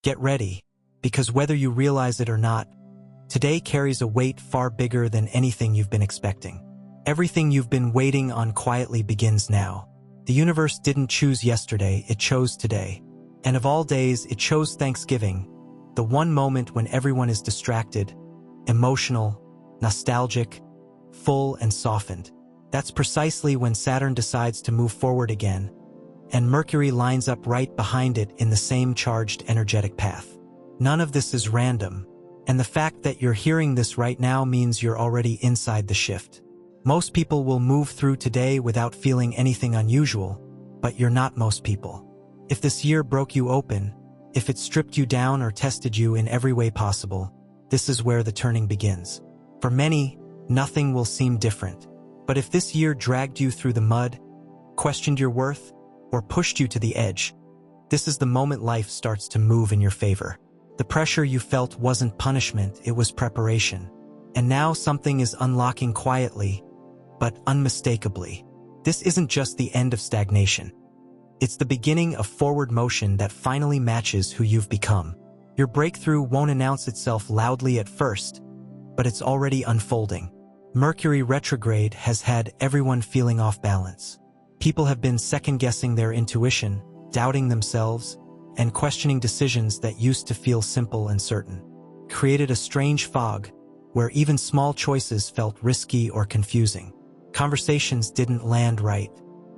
Get ready, because whether you realize it or not, today carries a weight far bigger than anything you've been expecting. Everything you've been waiting on quietly begins now. The universe didn't choose yesterday, it chose today. And of all days, it chose Thanksgiving, the one moment when everyone is distracted, emotional, nostalgic, full and softened. That's precisely when Saturn decides to move forward again, and Mercury lines up right behind it in the same charged energetic path. None of this is random, and the fact that you're hearing this right now means you're already inside the shift. Most people will move through today without feeling anything unusual, but you're not most people. If this year broke you open, if it stripped you down or tested you in every way possible, this is where the turning begins. For many, nothing will seem different. But if this year dragged you through the mud, questioned your worth, or pushed you to the edge, this is the moment life starts to move in your favor. The pressure you felt wasn't punishment, it was preparation. And now something is unlocking quietly, but unmistakably. This isn't just the end of stagnation. It's the beginning of forward motion that finally matches who you've become. Your breakthrough won't announce itself loudly at first, but it's already unfolding. Mercury retrograde has had everyone feeling off balance. People have been second-guessing their intuition, doubting themselves, and questioning decisions that used to feel simple and certain. Created a strange fog, where even small choices felt risky or confusing. Conversations didn't land right.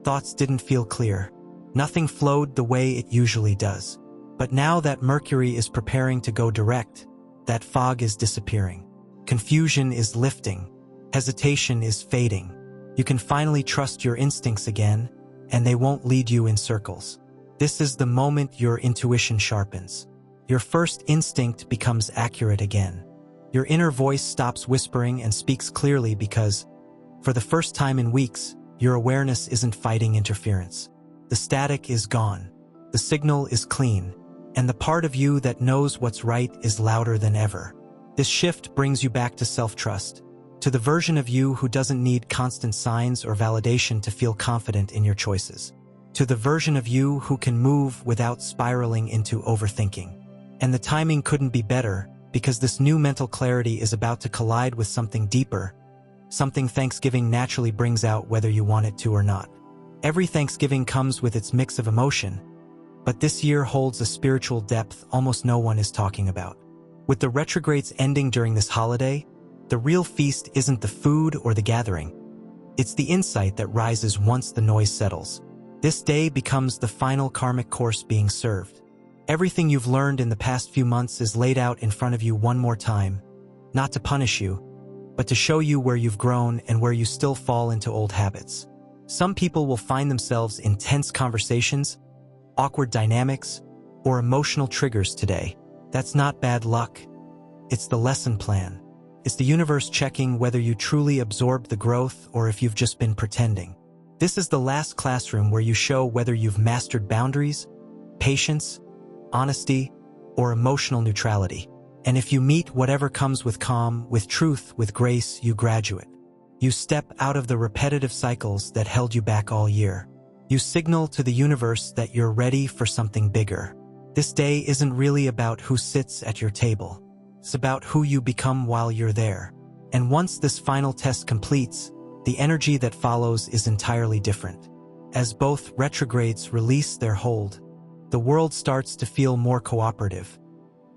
Thoughts didn't feel clear. Nothing flowed the way it usually does. But now that Mercury is preparing to go direct, that fog is disappearing. Confusion is lifting. Hesitation is fading. You can finally trust your instincts again, and they won't lead you in circles. This is the moment your intuition sharpens. Your first instinct becomes accurate again. Your inner voice stops whispering and speaks clearly because, for the first time in weeks, your awareness isn't fighting interference. The static is gone. The signal is clean. And the part of you that knows what's right is louder than ever. This shift brings you back to self-trust, to the version of you who doesn't need constant signs or validation to feel confident in your choices, to the version of you who can move without spiraling into overthinking. And the timing couldn't be better, because this new mental clarity is about to collide with something deeper, something Thanksgiving naturally brings out whether you want it to or not. Every Thanksgiving comes with its mix of emotion, but this year holds a spiritual depth almost no one is talking about. With the retrogrades ending during this holiday, the real feast isn't the food or the gathering. It's the insight that rises once the noise settles. This day becomes the final karmic course being served. Everything you've learned in the past few months is laid out in front of you one more time, not to punish you, but to show you where you've grown and where you still fall into old habits. Some people will find themselves in tense conversations, awkward dynamics, or emotional triggers today. That's not bad luck. It's the lesson plan. It's the universe checking whether you truly absorbed the growth or if you've just been pretending. This is the last classroom where you show whether you've mastered boundaries, patience, honesty, or emotional neutrality. And if you meet whatever comes with calm, with truth, with grace, you graduate. You step out of the repetitive cycles that held you back all year. You signal to the universe that you're ready for something bigger. This day isn't really about who sits at your table. It's about who you become while you're there. And once this final test completes, the energy that follows is entirely different. As both retrogrades release their hold, the world starts to feel more cooperative.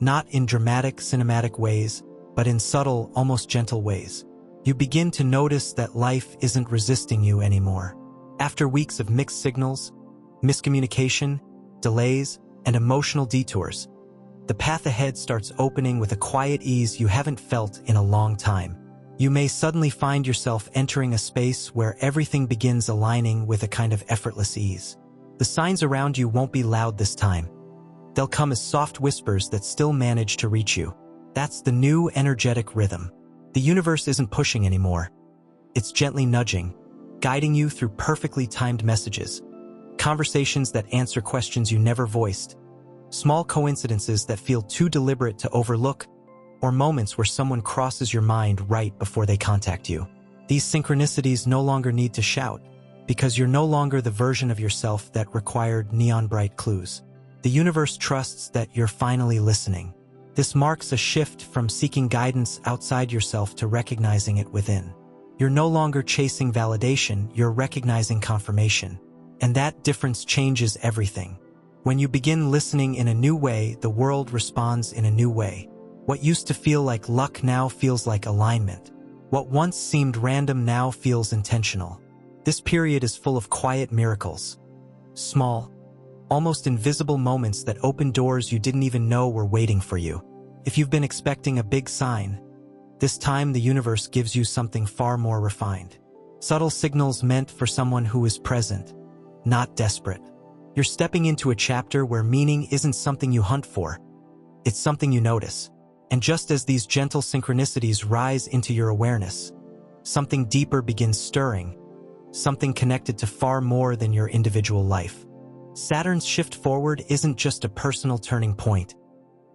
Not in dramatic, cinematic ways, but in subtle, almost gentle ways. You begin to notice that life isn't resisting you anymore. After weeks of mixed signals, miscommunication, delays, and emotional detours, the path ahead starts opening with a quiet ease you haven't felt in a long time. You may suddenly find yourself entering a space where everything begins aligning with a kind of effortless ease. The signs around you won't be loud this time. They'll come as soft whispers that still manage to reach you. That's the new energetic rhythm. The universe isn't pushing anymore. It's gently nudging, guiding you through perfectly timed messages, conversations that answer questions you never voiced, small coincidences that feel too deliberate to overlook, or moments where someone crosses your mind right before they contact you. These synchronicities no longer need to shout, because you're no longer the version of yourself that required neon-bright clues. The universe trusts that you're finally listening. This marks a shift from seeking guidance outside yourself to recognizing it within. You're no longer chasing validation, you're recognizing confirmation. And that difference changes everything. When you begin listening in a new way, the world responds in a new way. What used to feel like luck now feels like alignment. What once seemed random now feels intentional. This period is full of quiet miracles. Small, almost invisible moments that open doors you didn't even know were waiting for you. If you've been expecting a big sign, this time the universe gives you something far more refined. Subtle signals meant for someone who is present, not desperate. You're stepping into a chapter where meaning isn't something you hunt for. It's something you notice. And just as these gentle synchronicities rise into your awareness, something deeper begins stirring, something connected to far more than your individual life. Saturn's shift forward isn't just a personal turning point.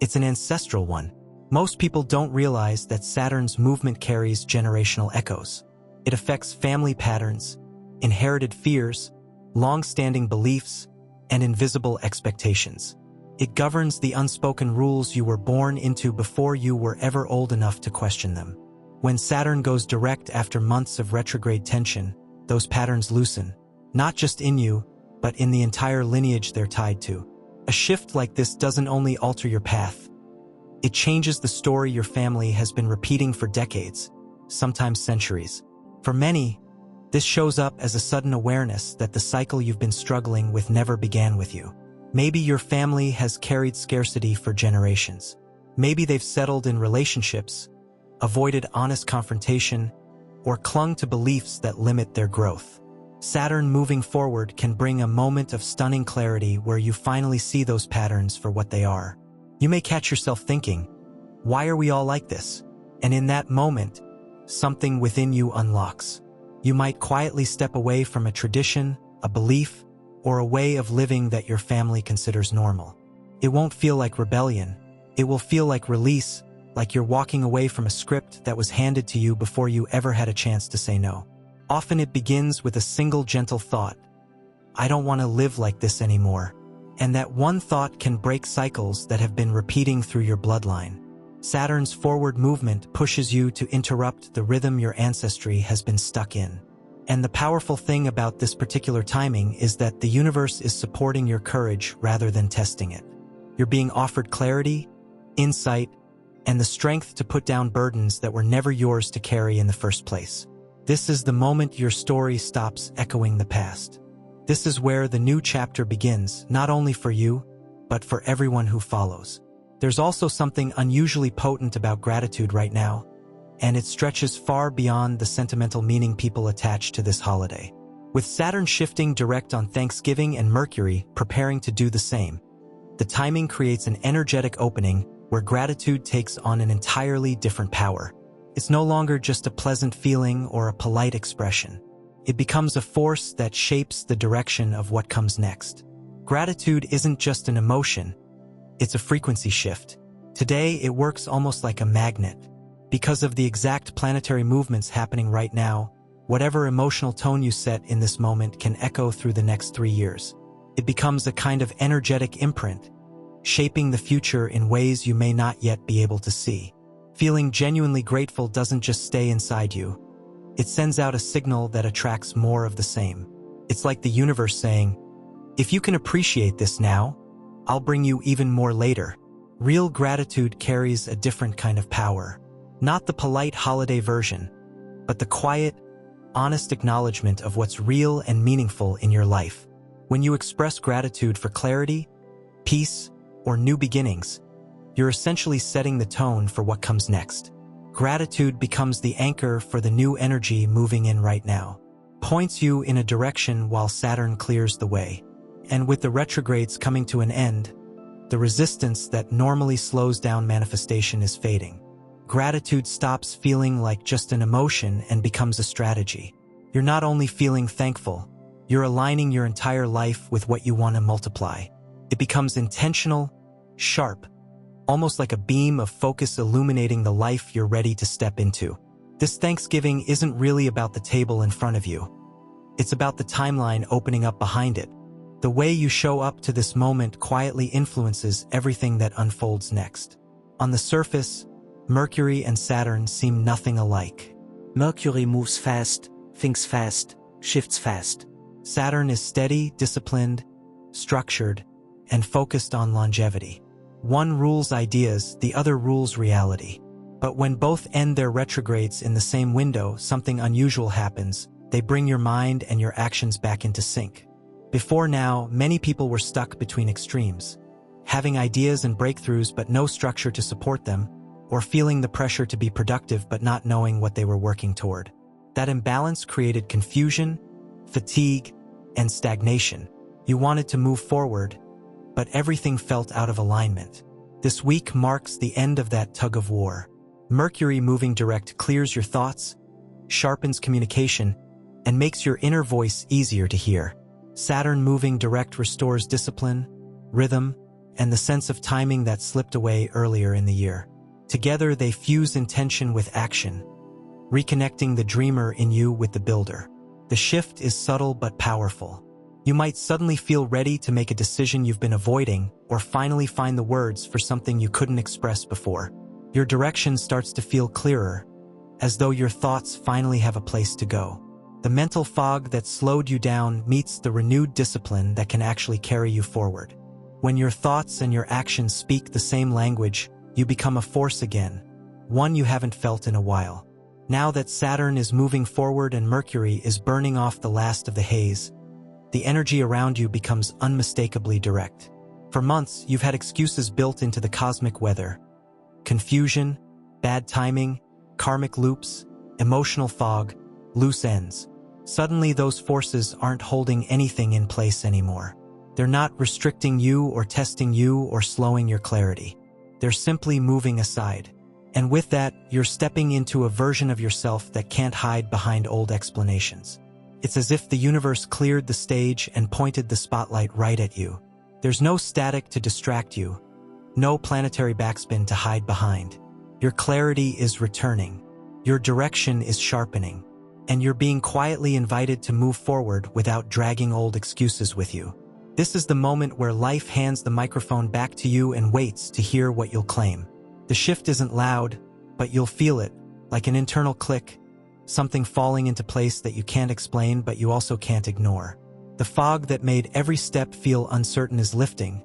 It's an ancestral one. Most people don't realize that Saturn's movement carries generational echoes. It affects family patterns, inherited fears, long-standing beliefs, and invisible expectations. It governs the unspoken rules you were born into before you were ever old enough to question them. When Saturn goes direct after months of retrograde tension, those patterns loosen, not just in you, but in the entire lineage they're tied to. A shift like this doesn't only alter your path. It changes the story your family has been repeating for decades, sometimes centuries. For many, this shows up as a sudden awareness that the cycle you've been struggling with never began with you. Maybe your family has carried scarcity for generations. Maybe they've settled in relationships, avoided honest confrontation, or clung to beliefs that limit their growth. Saturn moving forward can bring a moment of stunning clarity where you finally see those patterns for what they are. You may catch yourself thinking, why are we all like this? And in that moment, something within you unlocks. You might quietly step away from a tradition, a belief, or a way of living that your family considers normal. It won't feel like rebellion. It will feel like release, like you're walking away from a script that was handed to you before you ever had a chance to say no. Often it begins with a single gentle thought. I don't want to live like this anymore. And that one thought can break cycles that have been repeating through your bloodline. Saturn's forward movement pushes you to interrupt the rhythm your ancestry has been stuck in. And the powerful thing about this particular timing is that the universe is supporting your courage rather than testing it. You're being offered clarity, insight, and the strength to put down burdens that were never yours to carry in the first place. This is the moment your story stops echoing the past. This is where the new chapter begins, not only for you, but for everyone who follows. There's also something unusually potent about gratitude right now, and it stretches far beyond the sentimental meaning people attach to this holiday. With Saturn shifting direct on Thanksgiving and Mercury preparing to do the same, the timing creates an energetic opening where gratitude takes on an entirely different power. It's no longer just a pleasant feeling or a polite expression. It becomes a force that shapes the direction of what comes next. Gratitude isn't just an emotion, it's a frequency shift. Today, it works almost like a magnet. Because of the exact planetary movements happening right now, whatever emotional tone you set in this moment can echo through the next 3 years. It becomes a kind of energetic imprint, shaping the future in ways you may not yet be able to see. Feeling genuinely grateful doesn't just stay inside you. It sends out a signal that attracts more of the same. It's like the universe saying, if you can appreciate this now, I'll bring you even more later. Real gratitude carries a different kind of power. Not the polite holiday version, but the quiet, honest acknowledgement of what's real and meaningful in your life. When you express gratitude for clarity, peace, or new beginnings, you're essentially setting the tone for what comes next. Gratitude becomes the anchor for the new energy moving in right now, points you in a direction while Saturn clears the way. And with the retrogrades coming to an end, the resistance that normally slows down manifestation is fading. Gratitude stops feeling like just an emotion and becomes a strategy. You're not only feeling thankful, you're aligning your entire life with what you want to multiply. It becomes intentional, sharp, almost like a beam of focus illuminating the life you're ready to step into. This Thanksgiving isn't really about the table in front of you. It's about the timeline opening up behind it, The way you show up to this moment quietly influences everything that unfolds next. On the surface, Mercury and Saturn seem nothing alike. Mercury moves fast, thinks fast, shifts fast. Saturn is steady, disciplined, structured, and focused on longevity. One rules ideas, the other rules reality. But when both end their retrogrades in the same window, something unusual happens. They bring your mind and your actions back into sync. Before now, many people were stuck between extremes, having ideas and breakthroughs but no structure to support them, or feeling the pressure to be productive but not knowing what they were working toward. That imbalance created confusion, fatigue, and stagnation. You wanted to move forward, but everything felt out of alignment. This week marks the end of that tug of war. Mercury moving direct clears your thoughts, sharpens communication, and makes your inner voice easier to hear. Saturn moving direct restores discipline, rhythm, and the sense of timing that slipped away earlier in the year. Together they fuse intention with action, reconnecting the dreamer in you with the builder. The shift is subtle but powerful. You might suddenly feel ready to make a decision you've been avoiding, or finally find the words for something you couldn't express before. Your direction starts to feel clearer, as though your thoughts finally have a place to go. The mental fog that slowed you down meets the renewed discipline that can actually carry you forward. When your thoughts and your actions speak the same language, you become a force again, one you haven't felt in a while. Now that Saturn is moving forward and Mercury is burning off the last of the haze, the energy around you becomes unmistakably direct. For months, you've had excuses built into the cosmic weather. Confusion, bad timing, karmic loops, emotional fog, loose ends. Suddenly those forces aren't holding anything in place anymore. They're not restricting you or testing you or slowing your clarity. They're simply moving aside. And with that, you're stepping into a version of yourself that can't hide behind old explanations. It's as if the universe cleared the stage and pointed the spotlight right at you. There's no static to distract you, no planetary backspin to hide behind. Your clarity is returning. Your direction is sharpening. And you're being quietly invited to move forward without dragging old excuses with you. This is the moment where life hands the microphone back to you and waits to hear what you'll claim. The shift isn't loud, but you'll feel it, like an internal click, something falling into place that you can't explain but you also can't ignore. The fog that made every step feel uncertain is lifting,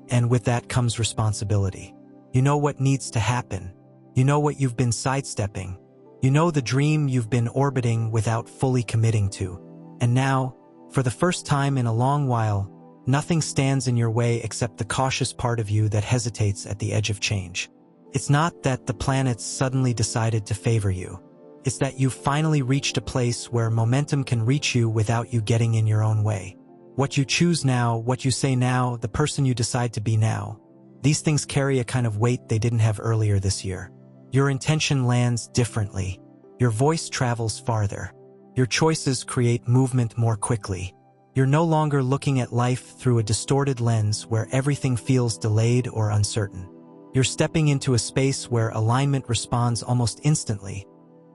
and with that comes responsibility. You know what needs to happen. You know what you've been sidestepping. You know the dream you've been orbiting without fully committing to. And now, for the first time in a long while, nothing stands in your way except the cautious part of you that hesitates at the edge of change. It's not that the planets suddenly decided to favor you. It's that you've finally reached a place where momentum can reach you without you getting in your own way. What you choose now, what you say now, the person you decide to be now, these things carry a kind of weight they didn't have earlier this year. Your intention lands differently. Your voice travels farther. Your choices create movement more quickly. You're no longer looking at life through a distorted lens where everything feels delayed or uncertain. You're stepping into a space where alignment responds almost instantly,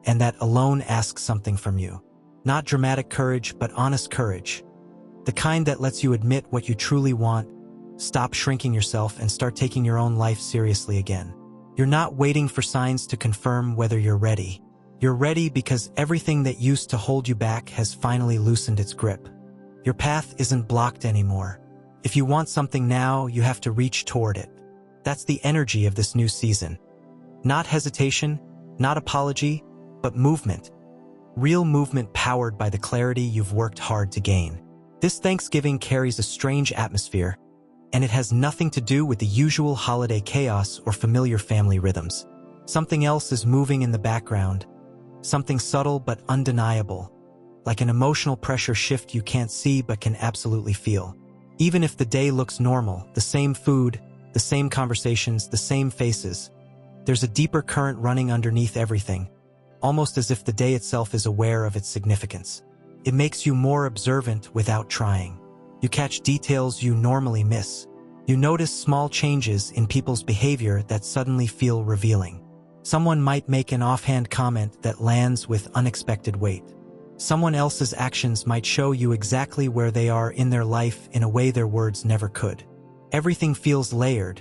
and that alone asks something from you. Not dramatic courage, but honest courage. The kind that lets you admit what you truly want, stop shrinking yourself, and start taking your own life seriously again. You're not waiting for signs to confirm whether you're ready. You're ready because everything that used to hold you back has finally loosened its grip. Your path isn't blocked anymore. If you want something now, you have to reach toward it. That's the energy of this new season. Not hesitation, not apology, but movement. Real movement powered by the clarity you've worked hard to gain. This Thanksgiving carries a strange atmosphere, and it has nothing to do with the usual holiday chaos or familiar family rhythms. Something else is moving in the background, something subtle but undeniable, like an emotional pressure shift you can't see but can absolutely feel. Even if the day looks normal, the same food, the same conversations, the same faces, there's a deeper current running underneath everything, almost as if the day itself is aware of its significance. It makes you more observant without trying. You catch details you normally miss. You notice small changes in people's behavior that suddenly feel revealing. Someone might make an offhand comment that lands with unexpected weight. Someone else's actions might show you exactly where they are in their life in a way their words never could. Everything feels layered,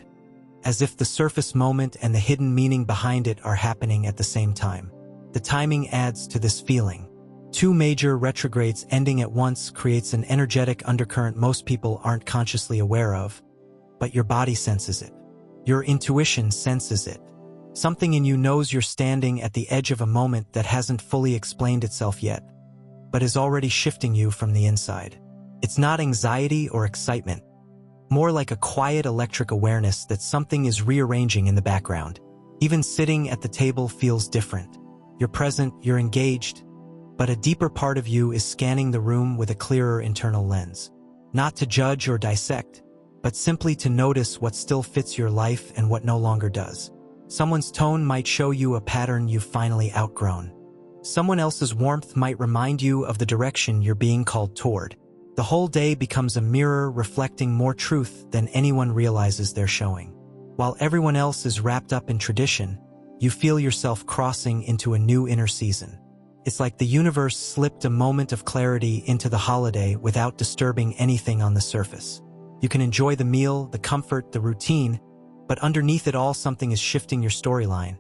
as if the surface moment and the hidden meaning behind it are happening at the same time. The timing adds to this feeling. 2 major retrogrades ending at once creates an energetic undercurrent most people aren't consciously aware of, but your body senses it. Your intuition senses it. Something in you knows you're standing at the edge of a moment that hasn't fully explained itself yet, but is already shifting you from the inside. It's not anxiety or excitement, more like a quiet electric awareness that something is rearranging in the background. Even sitting at the table feels different. You're present, you're engaged, but a deeper part of you is scanning the room with a clearer internal lens. Not to judge or dissect, but simply to notice what still fits your life and what no longer does. Someone's tone might show you a pattern you've finally outgrown. Someone else's warmth might remind you of the direction you're being called toward. The whole day becomes a mirror reflecting more truth than anyone realizes they're showing. While everyone else is wrapped up in tradition, you feel yourself crossing into a new inner season. It's like the universe slipped a moment of clarity into the holiday without disturbing anything on the surface. You can enjoy the meal, the comfort, the routine, but underneath it all something is shifting your storyline,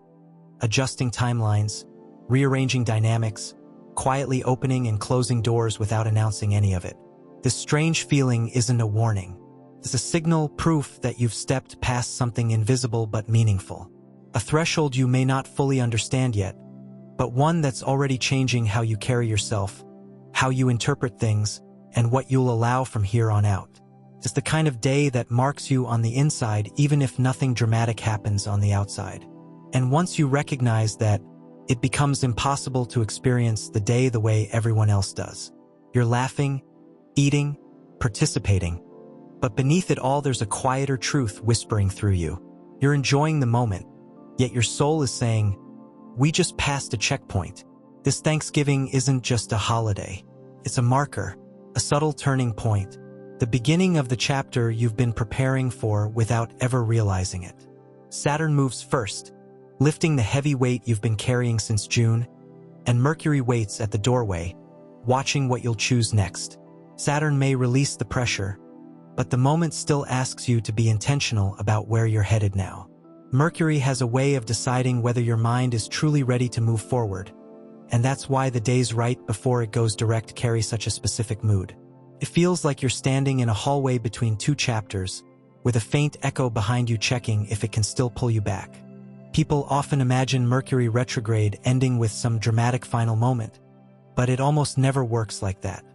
adjusting timelines, rearranging dynamics, quietly opening and closing doors without announcing any of it. This strange feeling isn't a warning. It's a signal, proof that you've stepped past something invisible but meaningful. A threshold you may not fully understand yet, but one that's already changing how you carry yourself, how you interpret things, and what you'll allow from here on out. It's the kind of day that marks you on the inside even if nothing dramatic happens on the outside. And once you recognize that, it becomes impossible to experience the day the way everyone else does. You're laughing, eating, participating, but beneath it all there's a quieter truth whispering through you. You're enjoying the moment, yet your soul is saying, "We just passed a checkpoint." This Thanksgiving isn't just a holiday. It's a marker, a subtle turning point, the beginning of the chapter you've been preparing for without ever realizing it. Saturn moves first, lifting the heavy weight you've been carrying since June, and Mercury waits at the doorway, watching what you'll choose next. Saturn may release the pressure, but the moment still asks you to be intentional about where you're headed now. Mercury has a way of deciding whether your mind is truly ready to move forward, and that's why the days right before it goes direct carry such a specific mood. It feels like you're standing in a hallway between 2 chapters, with a faint echo behind you checking if it can still pull you back. People often imagine Mercury retrograde ending with some dramatic final moment, but it almost never works like that.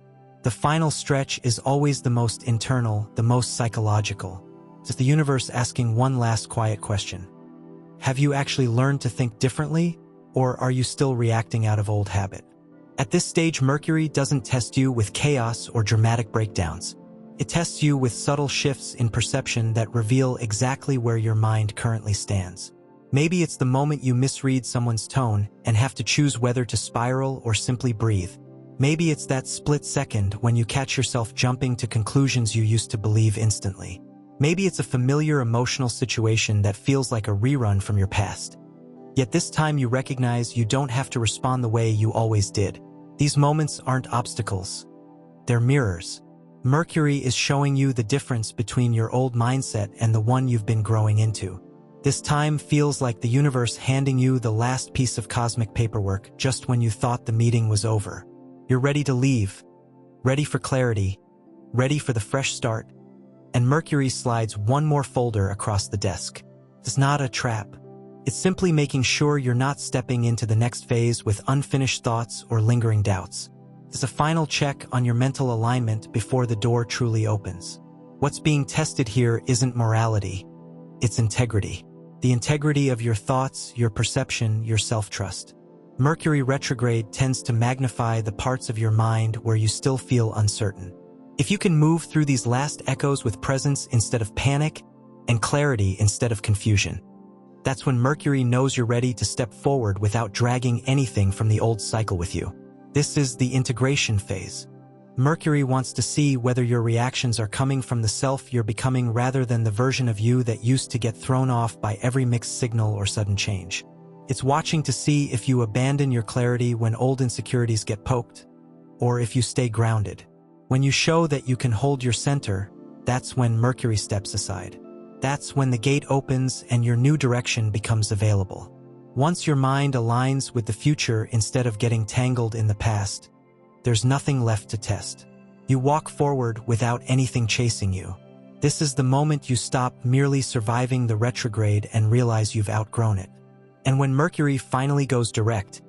The final stretch is always the most internal, the most psychological. It's the universe asking one last quiet question. Have you actually learned to think differently, or are you still reacting out of old habit? At this stage, Mercury doesn't test you with chaos or dramatic breakdowns. It tests you with subtle shifts in perception that reveal exactly where your mind currently stands. Maybe it's the moment you misread someone's tone and have to choose whether to spiral or simply breathe. Maybe it's that split second when you catch yourself jumping to conclusions you used to believe instantly. Maybe it's a familiar emotional situation that feels like a rerun from your past. Yet this time you recognize you don't have to respond the way you always did. These moments aren't obstacles. They're mirrors. Mercury is showing you the difference between your old mindset and the one you've been growing into. This time feels like the universe handing you the last piece of cosmic paperwork just when you thought the meeting was over. You're ready to leave, ready for clarity, ready for the fresh start, and Mercury slides one more folder across the desk. It's not a trap. It's simply making sure you're not stepping into the next phase with unfinished thoughts or lingering doubts. It's a final check on your mental alignment before the door truly opens. What's being tested here isn't morality, it's integrity. The integrity of your thoughts, your perception, your self-trust. Mercury retrograde tends to magnify the parts of your mind where you still feel uncertain. If you can move through these last echoes with presence instead of panic, and clarity instead of confusion, that's when Mercury knows you're ready to step forward without dragging anything from the old cycle with you. This is the integration phase. Mercury wants to see whether your reactions are coming from the self you're becoming rather than the version of you that used to get thrown off by every mixed signal or sudden change. It's watching to see if you abandon your clarity when old insecurities get poked, or if you stay grounded. When you show that you can hold your center, that's when Mercury steps aside. That's when the gate opens and your new direction becomes available. Once your mind aligns with the future instead of getting tangled in the past, there's nothing left to test. You walk forward without anything chasing you. This is the moment you stop merely surviving the retrograde and realize you've outgrown it. And when Mercury finally goes direct,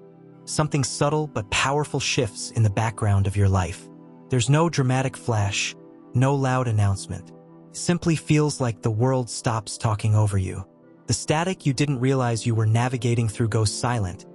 something subtle but powerful shifts in the background of your life. There's no dramatic flash, no loud announcement. It simply feels like the world stops talking over you. The static you didn't realize you were navigating through goes silent,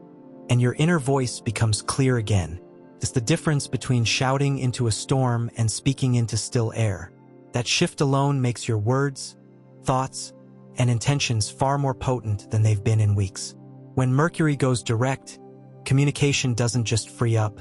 and your inner voice becomes clear again. It's the difference between shouting into a storm and speaking into still air. That shift alone makes your words, thoughts, and intentions far more potent than they've been in weeks. When Mercury goes direct, communication doesn't just free up,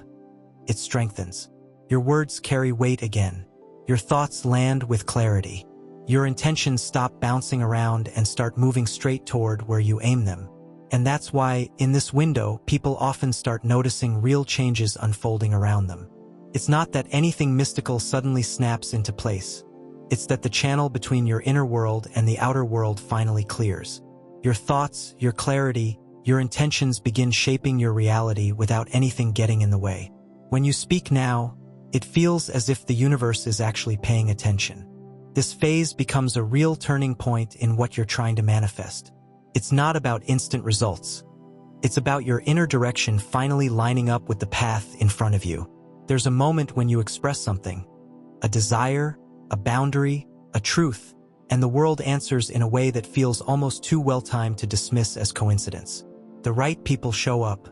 it strengthens. Your words carry weight again. Your thoughts land with clarity. Your intentions stop bouncing around and start moving straight toward where you aim them. And that's why, in this window, people often start noticing real changes unfolding around them. It's not that anything mystical suddenly snaps into place. It's that the channel between your inner world and the outer world finally clears. Your thoughts, your clarity, your intentions begin shaping your reality without anything getting in the way. When you speak now, it feels as if the universe is actually paying attention. This phase becomes a real turning point in what you're trying to manifest. It's not about instant results. It's about your inner direction finally lining up with the path in front of you. There's a moment when you express something, a desire, a boundary, a truth, and the world answers in a way that feels almost too well-timed to dismiss as coincidence. The right people show up.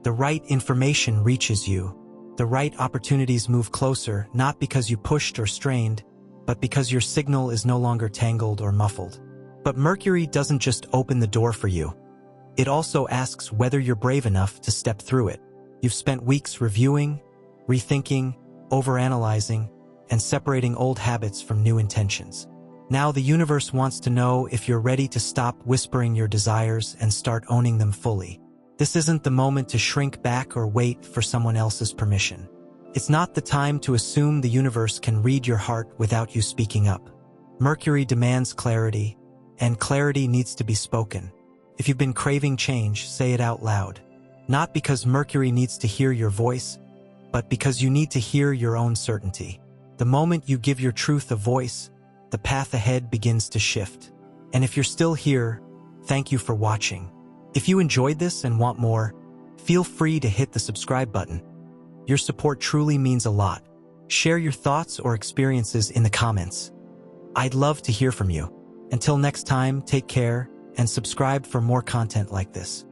The right information reaches you. The right opportunities move closer, not because you pushed or strained, but because your signal is no longer tangled or muffled. But Mercury doesn't just open the door for you. It also asks whether you're brave enough to step through it. You've spent weeks reviewing, rethinking, overanalyzing, and separating old habits from new intentions. Now the universe wants to know if you're ready to stop whispering your desires and start owning them fully. This isn't the moment to shrink back or wait for someone else's permission. It's not the time to assume the universe can read your heart without you speaking up. Mercury demands clarity, and clarity needs to be spoken. If you've been craving change, say it out loud. Not because Mercury needs to hear your voice, but because you need to hear your own certainty. The moment you give your truth a voice, the path ahead begins to shift. And if you're still here, thank you for watching. If you enjoyed this and want more, feel free to hit the subscribe button. Your support truly means a lot. Share your thoughts or experiences in the comments. I'd love to hear from you. Until next time, take care and subscribe for more content like this.